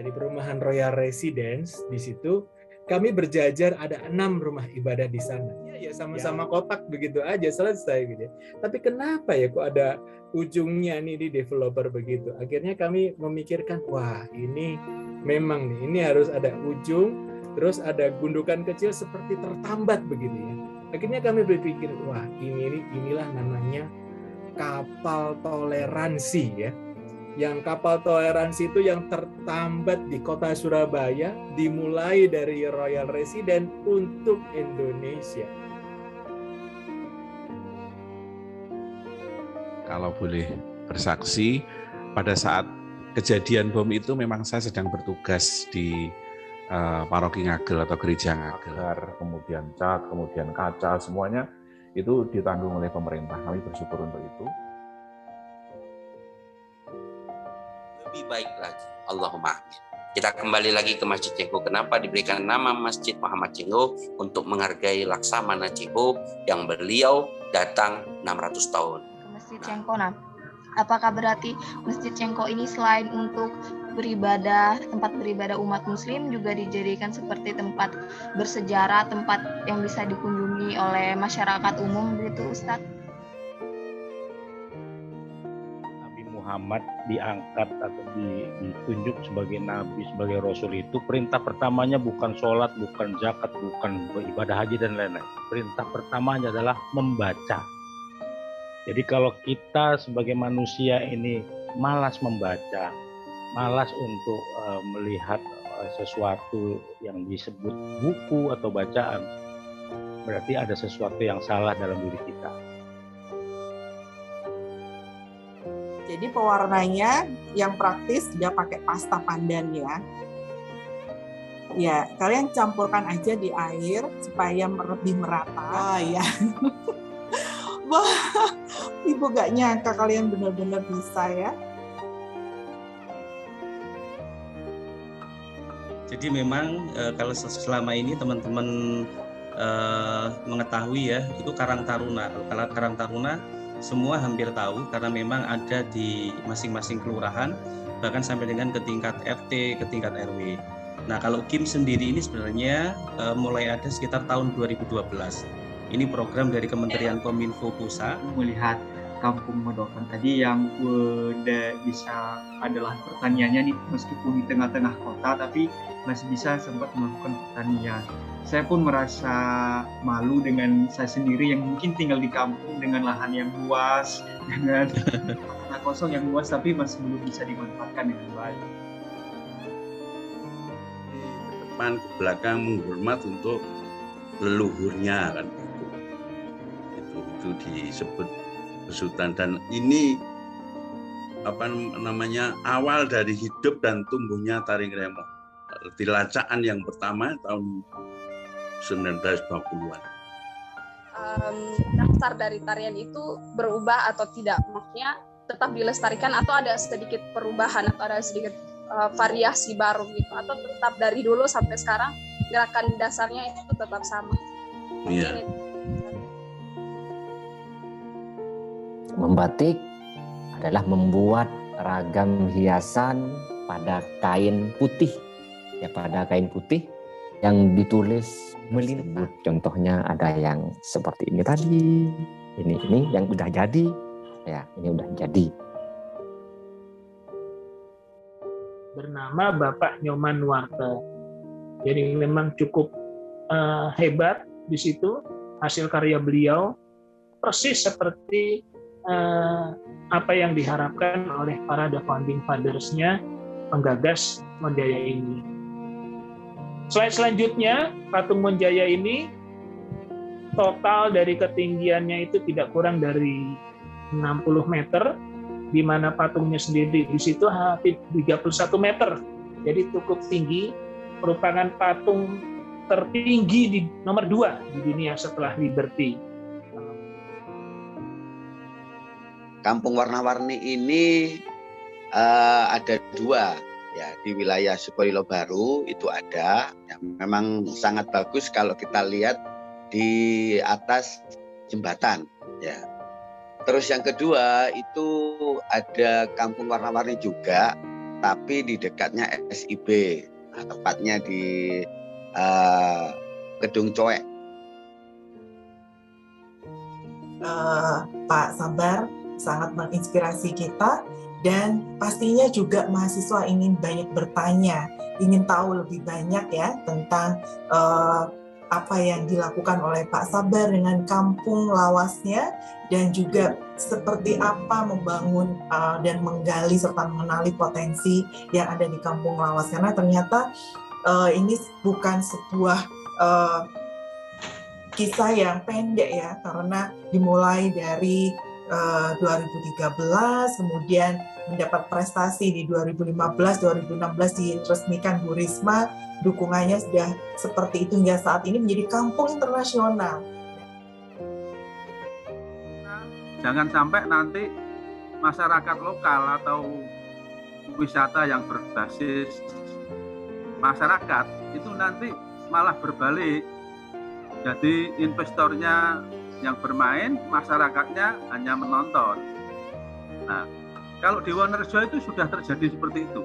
dari perumahan Royal Residence. Di situ kami berjajar, ada 6 rumah ibadah di sana. Ya sama-sama kotak begitu aja selesai gitu. Tapi kenapa ya kok ada ujungnya nih di developer begitu? Akhirnya kami memikirkan, wah ini memang nih, ini harus ada ujung, terus ada gundukan kecil seperti tertambat begitu ya. Akhirnya kami berpikir, wah inilah namanya kapal toleransi ya. Yang kapal toleransi itu yang tertambat di kota Surabaya, dimulai dari Royal Residence untuk Indonesia. Kalau boleh bersaksi, pada saat kejadian bom itu memang saya sedang bertugas di Paroki Ngagel atau Gereja Ngagel. Kemudian cat, kemudian kaca, semuanya itu ditanggung oleh pemerintah. Kami bersyukur untuk itu. Lebih baik lagi, Allahumma amin. Kita kembali lagi ke Masjid Cengho. Kenapa diberikan nama Masjid Muhammad Cengho? Untuk menghargai Laksamana Cengho yang beliau datang 600 tahun. Masjid Cengho, apakah berarti Masjid Cengho ini selain untuk beribadah, tempat beribadah umat muslim, juga dijadikan seperti tempat bersejarah, tempat yang bisa dikunjungi oleh masyarakat umum gitu, Ustadz? Muhammad diangkat atau ditunjuk sebagai nabi, sebagai rasul itu, perintah pertamanya bukan sholat, bukan zakat, bukan ibadah haji dan lain-lain. Perintah pertamanya adalah membaca. Jadi kalau kita sebagai manusia ini malas membaca, malas untuk melihat sesuatu yang disebut buku atau bacaan, berarti ada sesuatu yang salah dalam diri kita. Jadi pewarnanya yang praktis dia pakai pasta pandan ya. Ya, kalian campurkan aja di air supaya lebih merata. Ya. Wah, Ibu gak nyangka kalian benar-benar bisa ya. Jadi memang kalau selama ini teman-teman mengetahui ya, itu Karang Taruna. Kalau Karang Taruna semua hampir tahu karena memang ada di masing-masing kelurahan, bahkan sampai dengan ke tingkat RT, ke tingkat RW. Nah, kalau KIM sendiri ini sebenarnya mulai ada sekitar tahun 2012. Ini program dari Kementerian Kominfo Pusat. Melihat kampung Modokan tadi yang bisa adalah pertaniannya nih, meskipun di tengah-tengah kota, tapi masih bisa sempat melakukan pertanian. Saya pun merasa malu dengan saya sendiri yang mungkin tinggal di kampung dengan lahan yang luas, dengan tanah kosong yang luas, tapi masih belum bisa dimanfaatkan dengan baik. Ke depan, ke belakang menghormat untuk leluhurnya kan itu disebut besutan, dan ini awal dari hidup dan tumbuhnya Tari Ngremok. Tilacaan yang pertama tahun 1920-an. Dasar dari tarian itu berubah atau tidak? Maksudnya tetap dilestarikan atau ada sedikit perubahan atau ada sedikit variasi baru gitu? Atau tetap dari dulu sampai sekarang gerakan dasarnya itu tetap sama? Iya. Membatik adalah membuat ragam hiasan pada kain putih. Ya, pada kain putih yang ditulis melintang. Contohnya ada yang seperti ini tadi, ini yang udah jadi, ya ini udah jadi. Bernama Bapak Nyoman Nuarte. Jadi memang cukup hebat di situ hasil karya beliau, persis seperti apa yang diharapkan oleh para the founding fathers-nya penggagas Monjaya ini. Slide selanjutnya, patung Monjaya ini total dari ketinggiannya itu tidak kurang dari 60 meter, di mana patungnya sendiri di situ hampir 31 meter. Jadi cukup tinggi, merupakan patung tertinggi di nomor 2 di dunia setelah Liberty. Kampung Warna-Warni ini ada 2. Ya, di wilayah Sukolilo Baru itu ada, ya, memang sangat bagus kalau kita lihat di atas jembatan. Ya. Terus yang kedua itu ada Kampung Warna-Warni juga tapi di dekatnya SIB, tepatnya di Gedung Coek. Pak Sabar sangat menginspirasi kita, dan pastinya juga mahasiswa ingin banyak bertanya, ingin tahu lebih banyak ya tentang apa yang dilakukan oleh Pak Sabar dengan kampung lawasnya, dan juga seperti apa membangun dan menggali serta mengenali potensi yang ada di kampung lawas. Karena ternyata ini bukan sebuah kisah yang pendek ya, karena dimulai dari 2013, kemudian mendapat prestasi di 2015-2016 diresmikan Bu Risma, dukungannya sudah seperti itu hingga saat ini menjadi kampung internasional. Jangan sampai nanti masyarakat lokal atau wisata yang berbasis masyarakat itu nanti malah berbalik. Jadi investornya yang bermain, masyarakatnya hanya menonton. Nah, kalau di Wonorejo itu sudah terjadi seperti itu.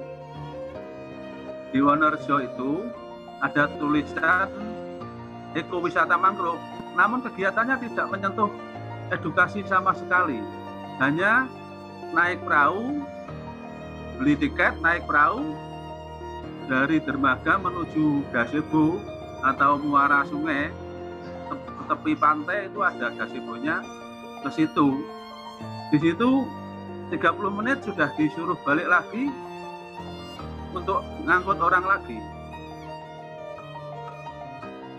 Di Wonorejo itu ada tulisan ekowisata mangrove, namun kegiatannya tidak menyentuh edukasi sama sekali. Hanya naik perahu, beli tiket, naik perahu dari dermaga menuju gazebo atau muara sungai, tepi pantai itu ada gazebonya ke situ. Di situ 30 menit sudah disuruh balik lagi untuk ngangkut orang lagi.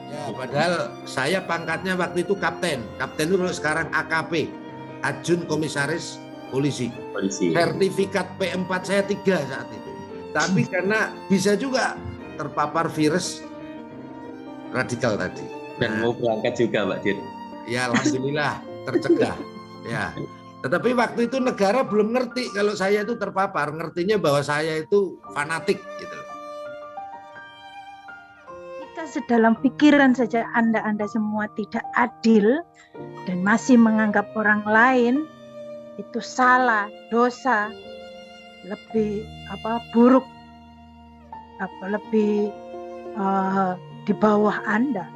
Ya, padahal saya pangkatnya waktu itu kapten. Kapten itu sekarang AKP, Ajun Komisaris Polisi. Sertifikat P4 saya 3 saat itu. Tapi karena bisa juga terpapar virus radikal tadi. Dan mau berangkat juga, Pak Dir. Ya, alhamdulillah tercegah. Ya. Tetapi waktu itu negara belum ngerti kalau saya itu terpapar, ngertinya bahwa saya itu fanatik gitu. Kita sedalam pikiran saja Anda semua tidak adil dan masih menganggap orang lain itu salah, dosa, lebih buruk, lebih di bawah Anda.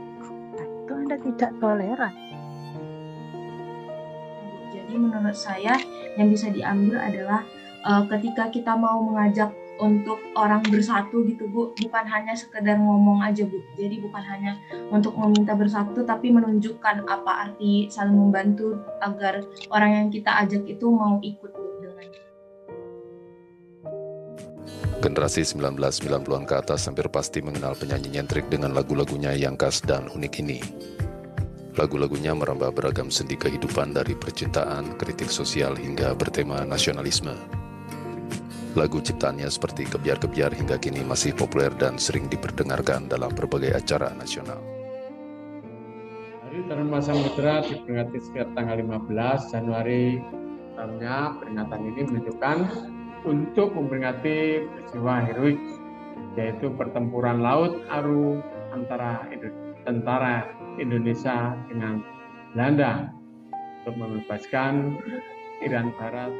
Itu Anda tidak toleran. Jadi menurut saya yang bisa diambil adalah ketika kita mau mengajak untuk orang bersatu gitu Bu, bukan hanya sekedar ngomong aja Bu. Jadi bukan hanya untuk meminta bersatu, tapi menunjukkan apa arti saling membantu agar orang yang kita ajak itu mau ikut Bu dengan. Generasi 1990-an ke atas hampir pasti mengenal penyanyi nyentrik dengan lagu-lagunya yang khas dan unik ini. Lagu-lagunya merambah beragam sendi kehidupan dari percintaan, kritik sosial hingga bertema nasionalisme. Lagu ciptaannya seperti Kebiar-Kebiar hingga kini masih populer dan sering diperdengarkan dalam berbagai acara nasional. Hari Taruna Samudera diperingati setiap tanggal 15 Januari. Tahunnya peringatan ini menunjukkan untuk memperingati peristiwa heroik, yaitu pertempuran Laut Aru antara tentara Indonesia dengan Belanda untuk membebaskan Irian Barat.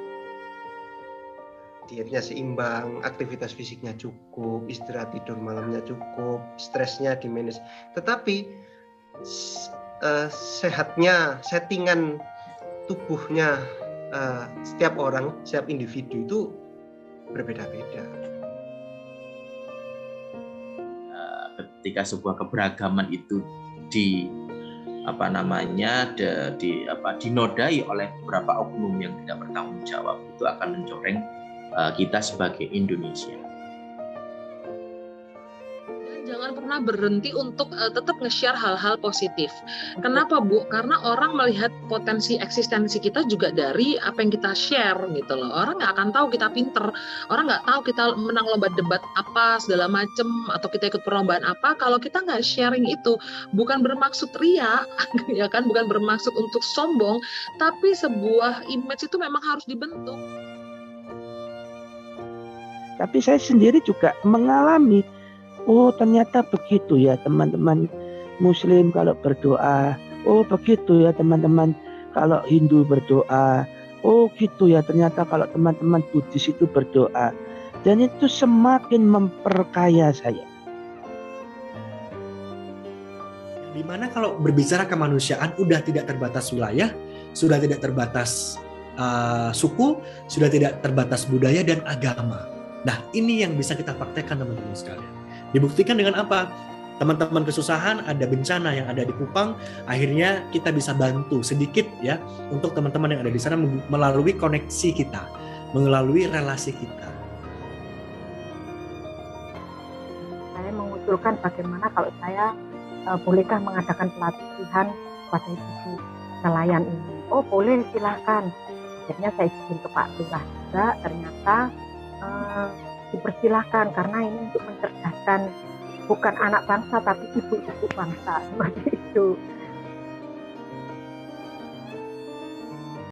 Dietnya seimbang, aktivitas fisiknya cukup, istirahat tidur malamnya cukup, stresnya dimanage. Tetapi sehatnya, settingan tubuhnya setiap orang, setiap individu itu berbeda-beda. Ketika sebuah keberagaman itu dinodai oleh beberapa oknum yang tidak bertanggung jawab, itu akan mencoreng kita sebagai Indonesia. Jangan pernah berhenti untuk tetap nge-share hal-hal positif. Kenapa Bu? Karena orang melihat potensi eksistensi kita juga dari apa yang kita share gitu loh. Orang nggak akan tahu kita pinter, orang nggak tahu kita menang lomba debat apa segala macem, atau kita ikut perlombaan apa kalau kita nggak sharing itu. Bukan bermaksud ria, ya kan? Bukan bermaksud untuk sombong, tapi sebuah image itu memang harus dibentuk. Tapi saya sendiri juga mengalami, oh ternyata begitu ya teman-teman Muslim kalau berdoa, oh begitu ya teman-teman kalau Hindu berdoa, oh gitu ya ternyata kalau teman-teman Buddhis itu berdoa. dan itu semakin memperkaya saya. Dimana kalau berbicara kemanusiaan udah tidak terbatas wilayah, sudah tidak terbatas suku, sudah tidak terbatas budaya dan agama. Nah, ini yang bisa kita praktekkan teman-teman sekalian. Dibuktikan dengan apa? Teman-teman kesusahan, ada bencana yang ada di Kupang, akhirnya kita bisa bantu sedikit ya untuk teman-teman yang ada di sana melalui koneksi kita, melalui relasi kita. Saya mengusulkan bagaimana kalau saya bolehkah mengadakan pelatihan pada ibu nelayan ini. Oh boleh, silahkan. Akhirnya saya izin ke Pak Lurah juga, ternyata dipersilahkan karena ini untuk mencerdaskan bukan anak bangsa tapi ibu-ibu bangsa seperti itu.